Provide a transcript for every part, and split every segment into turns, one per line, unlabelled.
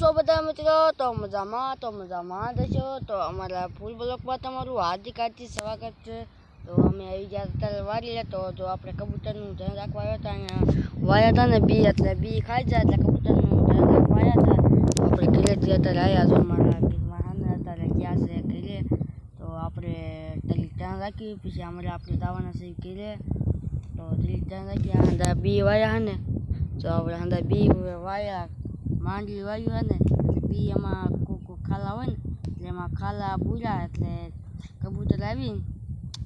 છો બધા મિત્રો? તો મજામાં દેશો. તો અમારા ફૂલ બ્લોકમાં તમારું હાર્દિક સ્વાગત છે. તો અમે આવી ગયા અત્યારે વાળી તો જો આપણે કબૂતરનું ધ્યાન રાખવા આવ્યા હતા. અહીંયા વાયા હતા ને બી, એટલે બી ખાઈ જાય એટલે કબૂતરનું ધ્યાન રાખવા આવ્યા હતા. આપણે ઘરેથી અત્યારે આવ્યા છો. અમારા અત્યારે ગયા છે ઘરે, તો આપણે ધ્યાન રાખી પછી અમારે આપણે દાવાના છે ઘરે. તો ધ્યાન રાખી અંદર બી વાયા ને, તો આપણે અંદર બી વાયા માંડવી વાયું હે ને, એટલે બી એમાં કોઈ ખાલા હોય ને, એટલે એમાં ખાલા બુર્યા એટલે કબૂતર આવીને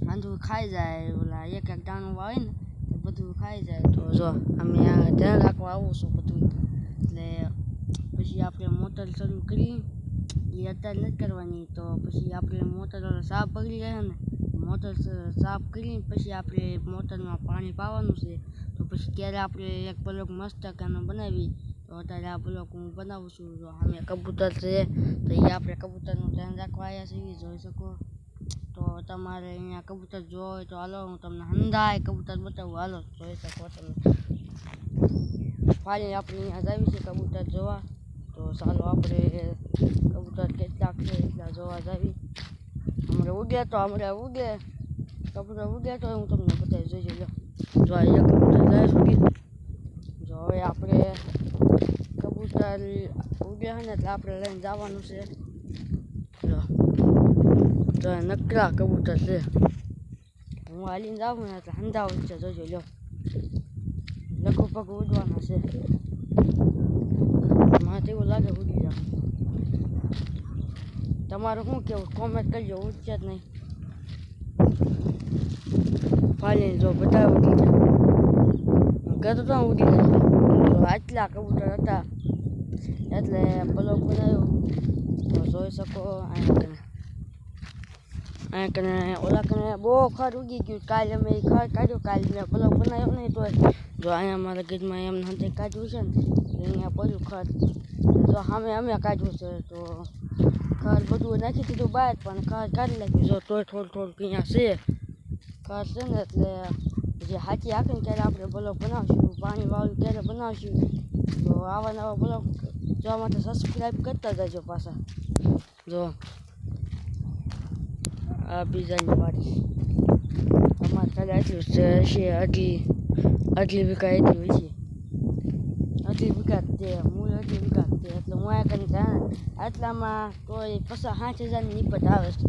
આંધું ખાઈ જાય. ઓલા એક દાણું વાવે ને તો બધું ખાઈ જાય. તો જો અમે ધ્યાન રાખવા આવું છું બધું. એટલે પછી આપણે મોટર શરૂ કરી, એ અત્યારે નથી કરવાની. તો પછી આપણે મોટર સાફ બગડી ગયા ને, મોટર સાફ કરીને પછી આપણે મોટરમાં પાણી પાવાનું છે. તો પછી ત્યારે આપણે એક બ્લોક મસ્ત કાનો બનાવી. તો અત્યારે આ બ્લોક હું બનાવું છું. જો અમે કબૂતર છે તો એ આપણે કબૂતરનું ધ્યાન રાખવા આવ્યા છીએ, જોઈ શકો. તો તમારે અહીંયા કબૂતર જોવો હોય તો હાલો, હું તમને હંધાય કબૂતર બતાવું. હાલો, જોઈ શકો તમે. ફાઇનલી આપણે અહીંયા જાવી છે કબૂતર જોવા. તો ચાલો આપણે કબૂતર કેટલાક છે એટલા જોવા જાવી. હમણાં ઉગે તો કબૂતર ઉગે તો હું તમને બતાવી જોઈ લો. જો એક કબૂતર જાય સુધી. જો હવે આપણે કબૂતર ઉગે છે ને એટલે આપણે લઈને જવાનું છે. જો નકરા કબૂતર છે. હું હાલીને જાઉં ને એટલે હંધાવું છે, જોજો લો. લગભગ ઉડવાના છે. મને તો એવું લાગે ઉડી જાવ. તમારું શું કેવું કોમેન્ટ કરજો. ઉડશે જ નહીં. ફાઇનલી જો બધા ઉડી ગયા. હું કહેતો તો ઉડી જાય. આટલા કબૂતર હતા એટલે બ્લોક બનાવ્યો. તો જોઈ શકો. અહીંયા કને ઓલા કને બહુ ખર ઉગી ગયું. કાલે અમે ખર કાઢ્યું. કાલે મેં બ્લોક બનાવ્યો નહીં તો જો અહીંયા મારા ગીતમાં એમ નથી કાઢ્યું છે ને, અહીંયા પડ્યું ખર. જો સામે અમે કાઢ્યું છે. તો ખર બધું નાખી દીધું બહાર, પણ ખર કાઢી નાખ્યું. જો તોય થોડું અહીંયા છે ખર છે ને, એટલે જે હાથી આખીને ત્યારે આપણે બ્લોક બનાવશું. પાણી વાળું ત્યારે બનાવશું. તો આવા નવા બ્લોગ જોવા માટે સબસ્ક્રાઈબ કરતા જજો પાછા. જો આ બીજાની વાડી અમારે ખાલી આટલું છે. આટલી વીઘા એટલી હોય છે. આટલી વીઘા તે મૂળ આટલી વીઘા તે એટલે હું આ કરીને જાણે આટલામાં તોય 50,000-60,000ની નિપટ આવે છે.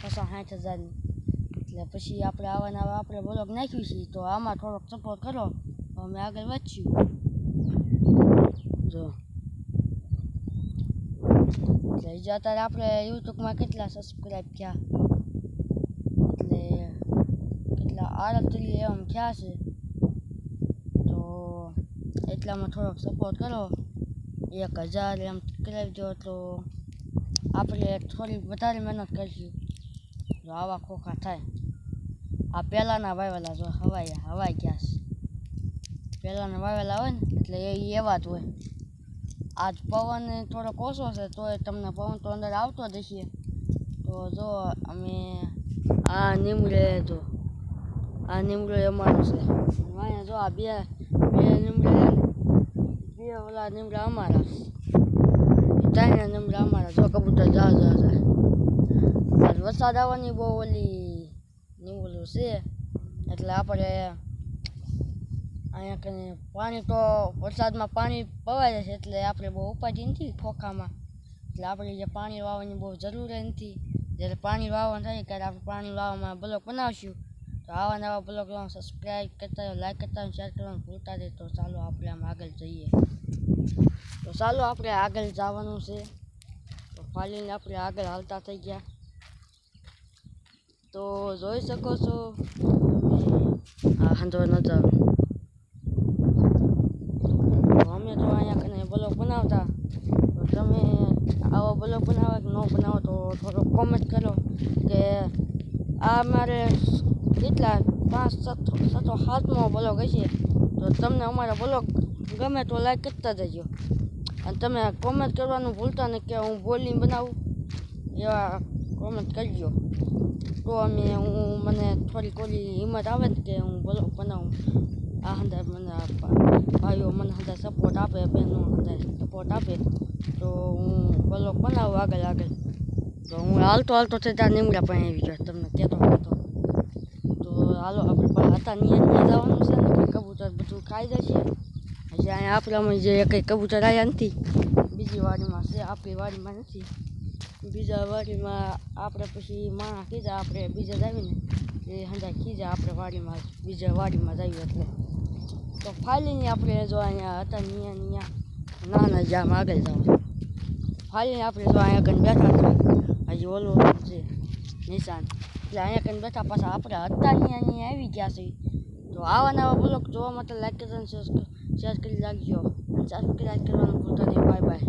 50,000-60,000ની. એટલે પછી આપણે આવા નવા આપણે બ્લોગ નાખ્યું છે. તો આમાં થોડોક સપોર્ટ કરો તો અમે આગળ વધશું. જો એટલે અત્યારે આપણે યુટ્યુબમાં કેટલા સબસ્ક્રાઈબ થયા, એટલે કેટલા 38 એમ થયા છે. તો એટલામાં થોડોક સપોર્ટ કરો. 1,000 એમ કરાવી દો તો આપણે થોડી વધારે મહેનત કરીશું. જો આવા ખોખા થાય. આ પહેલાંના વાવેલા જો હવાઈ ગયા છે. પહેલાંના વાવેલા હોય ને એટલે એ એવા જ હોય. આજ પવન થોડોક ઓછો છે તોય તમને પવન તો અંદર આવતો જ હશે. તો જો અમે આ નીમડો અમારો છે. અહીંયા જો આ બે નીમડા બે ઓલા નીમડા અમારા, ત્રણ નીમડા અમારા. જો કબૂતર જા આજ વરસાદ આવવાની બહુ ઓલી નીમડું છે. એટલે આપણે અહીંયા કને પાણી તો વરસાદમાં પાણી પવાઈ જશે. એટલે આપણે બહુ ઉપાધિ નથી ખોખામાં. એટલે આપણે જે પાણી વાવવાની બહુ જરૂર નથી. જ્યારે પાણી વાવવાનું થાય ત્યારે આપણે પાણી વાવવામાં બ્લોક બનાવશું. તો આવા નવા બ્લોગ સબસ્ક્રાઈબ કરતા, લાઈક કરતા, શેર કરવાનું ભૂલતા નહીં. તો ચાલો આપણે આમ આગળ જઈએ. તો ચાલો આપણે આગળ જવાનું છે. તો ફાલીને આપણે આગળ હાલતા થઈ ગયા. તો જોઈ શકો છો આ હંધો નજારો. અમે તો અહીંયા કને બ્લોગ બનાવતા. તો તમે આવો બ્લોગ બનાવો કે ન બનાવો તો થોડો કોમેન્ટ કરો કે આ મારે કેટલા 5-7મો બ્લોગ હશે. તો તમને અમારા બ્લોગ ગમે તો લાઈક કરતા જજો. અને તમે કોમેન્ટ કરવાનું ભૂલતા નહીં કે હું બોલીને બનાવું, એવા કોમેન્ટ કરજો. તો મને થોડીક ઓલી હિંમત આવે ને કે હું બ્લોગ બનાવું. આ હંધાય મને ભાઈઓ મને હંધાય સપોર્ટ આપે, બહેનો હંધાય સપોર્ટ આપે તો બ્લોક બનાવું આગળ આગળ. તો હું હાલતો છે ત્યાં નીમડા પણ આવી ગયો તમને કહેતો. તો હાલો આપણે પણ હતા ત્યાં જવાનું છે ને કબૂતર બધું ખાઈ જશે. હજી અહીંયા આપણામાં જે કંઈ કબૂતર આવ્યા નથી, બીજી વાડીમાં છે, આપણી વાડીમાં નથી. બીજા વાડીમાં આપણે પછી માણસ કીધા આપણે બીજા જ આવીને એ હંધા કીધા આપણે વાડીમાં બીજા વાડીમાં જઈએ એટલે. તો ફાલીને આપણે જો અહીંયા હતા ત્યાં ના જામ આગળ જવા ફાલીને આપણે જો અહીંયા કંઈ બેઠા હતા હજી ઓલું છે નિશાન એટલે અહીંયા કંઈ બેઠા પાછા આપણે હતા ત્યાં આવી ગયા છે. તો આવા નવા બ્લોગ જોવા માટે લાઈક કરવાનું શેર કરી રાખજો. સબસ્ક્રાઈબ કરવાનું ભૂલતા નહીં. Bye bye.